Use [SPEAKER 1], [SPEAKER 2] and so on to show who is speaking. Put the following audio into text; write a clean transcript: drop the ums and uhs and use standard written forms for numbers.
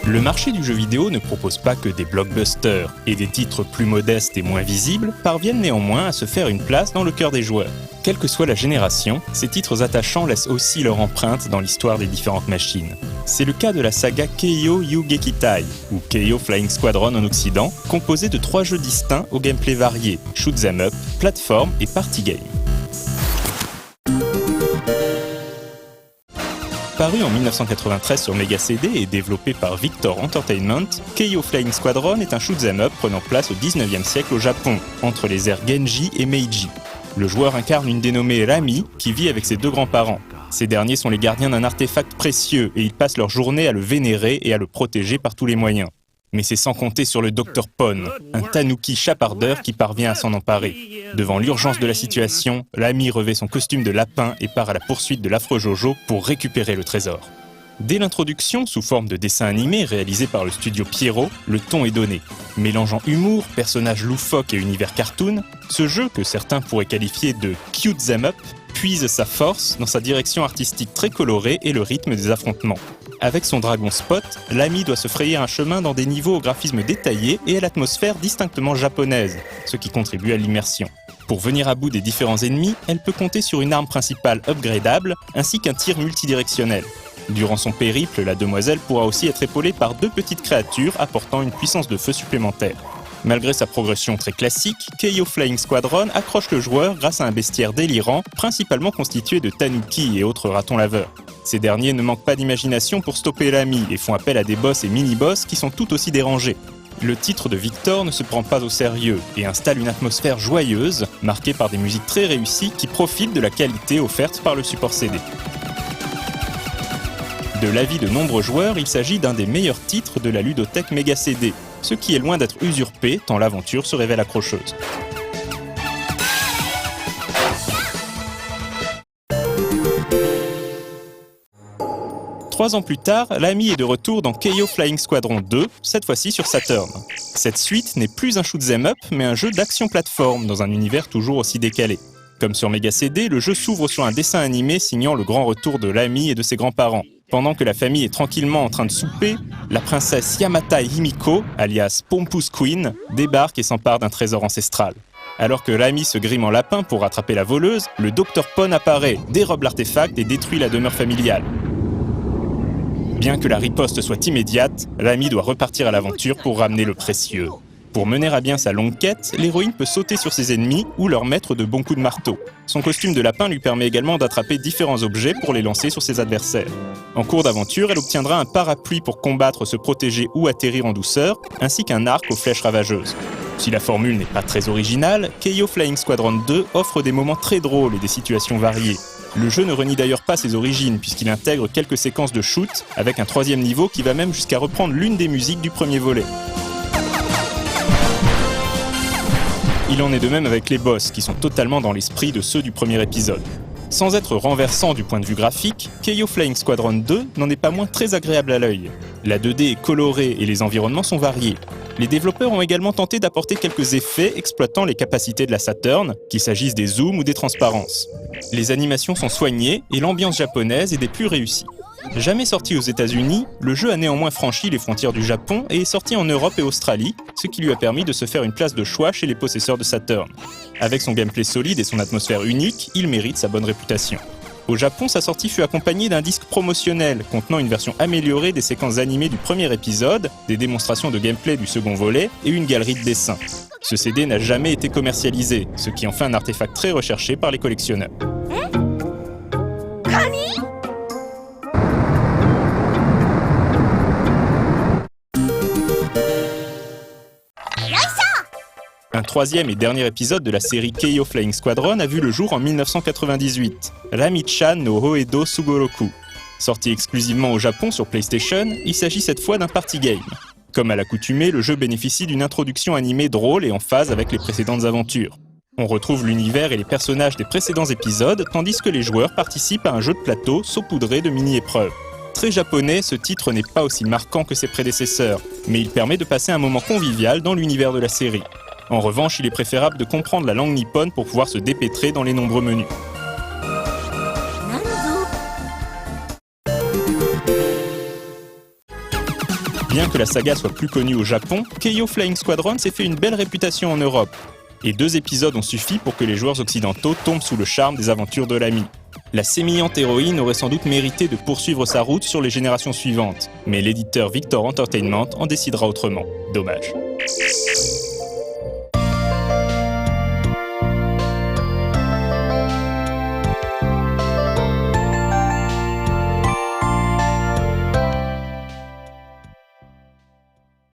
[SPEAKER 1] Le marché du jeu vidéo ne propose pas que des blockbusters, et des titres plus modestes et moins visibles parviennent néanmoins à se faire une place dans le cœur des joueurs. Quelle que soit la génération, ces titres attachants laissent aussi leur empreinte dans l'histoire des différentes machines. C'est le cas de la saga Keiō Yu-Gekitai, ou Keiō Flying Squadron en Occident, composée de 3 jeux distincts au gameplay varié, shoot 'em up, plateforme et party game. Paru en 1993 sur Mega CD et développé par Victor Entertainment, Keiō Flying Squadron est un shoot 'em up prenant place au 19e siècle au Japon, entre les ères Genji et Meiji. Le joueur incarne une dénommée Rami qui vit avec ses 2 grands-parents. Ces derniers sont les gardiens d'un artefact précieux et ils passent leur journée à le vénérer et à le protéger par tous les moyens. Mais c'est sans compter sur le Dr Pon, un tanuki chapardeur qui parvient à s'en emparer. Devant l'urgence de la situation, Rami revêt son costume de lapin et part à la poursuite de l'affreux Jojo pour récupérer le trésor. Dès l'introduction, sous forme de dessin animé réalisé par le studio Pierrot, le ton est donné. Mélangeant humour, personnages loufoques et univers cartoon, ce jeu, que certains pourraient qualifier de cute 'em up, puise sa force dans sa direction artistique très colorée et le rythme des affrontements. Avec son dragon Spot, l'ami doit se frayer un chemin dans des niveaux au graphisme détaillé et à l'atmosphère distinctement japonaise, ce qui contribue à l'immersion. Pour venir à bout des différents ennemis, elle peut compter sur une arme principale upgradable ainsi qu'un tir multidirectionnel. Durant son périple, la demoiselle pourra aussi être épaulée par 2 petites créatures apportant une puissance de feu supplémentaire. Malgré sa progression très classique, Keiō Flying Squadron accroche le joueur grâce à un bestiaire délirant, principalement constitué de tanuki et autres ratons laveurs. Ces derniers ne manquent pas d'imagination pour stopper l'ami et font appel à des boss et mini-boss qui sont tout aussi dérangés. Le titre de Victor ne se prend pas au sérieux et installe une atmosphère joyeuse, marquée par des musiques très réussies qui profitent de la qualité offerte par le support CD. De l'avis de nombreux joueurs, il s'agit d'un des meilleurs titres de la ludothèque Mega CD, ce qui est loin d'être usurpé tant l'aventure se révèle accrocheuse. Trois ans plus tard, l'ami est de retour dans Keiō Flying Squadron 2, cette fois-ci sur Saturn. Cette suite n'est plus un shoot 'em up, mais un jeu d'action-plateforme dans un univers toujours aussi décalé. Comme sur Mega CD, le jeu s'ouvre sur un dessin animé signant le grand retour de l'ami et de ses grands-parents. Pendant que la famille est tranquillement en train de souper, la princesse Yamata Himiko, alias Pompous Queen, débarque et s'empare d'un trésor ancestral. Alors que l'ami se grime en lapin pour rattraper la voleuse, le Dr Pon apparaît, dérobe l'artefact et détruit la demeure familiale. Bien que la riposte soit immédiate, l'ami doit repartir à l'aventure pour ramener le précieux. Pour mener à bien sa longue quête, l'héroïne peut sauter sur ses ennemis ou leur mettre de bons coups de marteau. Son costume de lapin lui permet également d'attraper différents objets pour les lancer sur ses adversaires. En cours d'aventure, elle obtiendra un parapluie pour combattre, se protéger ou atterrir en douceur, ainsi qu'un arc aux flèches ravageuses. Si la formule n'est pas très originale, Keiō Flying Squadron 2 offre des moments très drôles et des situations variées. Le jeu ne renie d'ailleurs pas ses origines puisqu'il intègre quelques séquences de shoot, avec un 3e niveau qui va même jusqu'à reprendre l'une des musiques du premier volet. Il en est de même avec les boss, qui sont totalement dans l'esprit de ceux du premier épisode. Sans être renversant du point de vue graphique, Keiō Flying Squadron 2 n'en est pas moins très agréable à l'œil. La 2D est colorée et les environnements sont variés. Les développeurs ont également tenté d'apporter quelques effets exploitant les capacités de la Saturn, qu'il s'agisse des zooms ou des transparences. Les animations sont soignées et l'ambiance japonaise est des plus réussies. Jamais sorti aux États-Unis, le jeu a néanmoins franchi les frontières du Japon et est sorti en Europe et Australie, ce qui lui a permis de se faire une place de choix chez les possesseurs de Saturn. Avec son gameplay solide et son atmosphère unique, il mérite sa bonne réputation. Au Japon, sa sortie fut accompagnée d'un disque promotionnel contenant une version améliorée des séquences animées du premier épisode, des démonstrations de gameplay du second volet et une galerie de dessins. Ce CD n'a jamais été commercialisé, ce qui en fait un artefact très recherché par les collectionneurs. Un 3e et dernier épisode de la série Keiō Flying Squadron a vu le jour en 1998, Rami-chan no Hoedo Sugoroku. Sorti exclusivement au Japon sur PlayStation, il s'agit cette fois d'un party game. Comme à l'accoutumée, le jeu bénéficie d'une introduction animée drôle et en phase avec les précédentes aventures. On retrouve l'univers et les personnages des précédents épisodes, tandis que les joueurs participent à un jeu de plateau saupoudré de mini-épreuves. Très japonais, ce titre n'est pas aussi marquant que ses prédécesseurs, mais il permet de passer un moment convivial dans l'univers de la série. En revanche, il est préférable de comprendre la langue nippone pour pouvoir se dépêtrer dans les nombreux menus. Bien que la saga soit plus connue au Japon, Keio Flying Squadron s'est fait une belle réputation en Europe. Et 2 épisodes ont suffi pour que les joueurs occidentaux tombent sous le charme des aventures de l'ami. La sémillante héroïne aurait sans doute mérité de poursuivre sa route sur les générations suivantes, mais l'éditeur Victor Entertainment en décidera autrement. Dommage.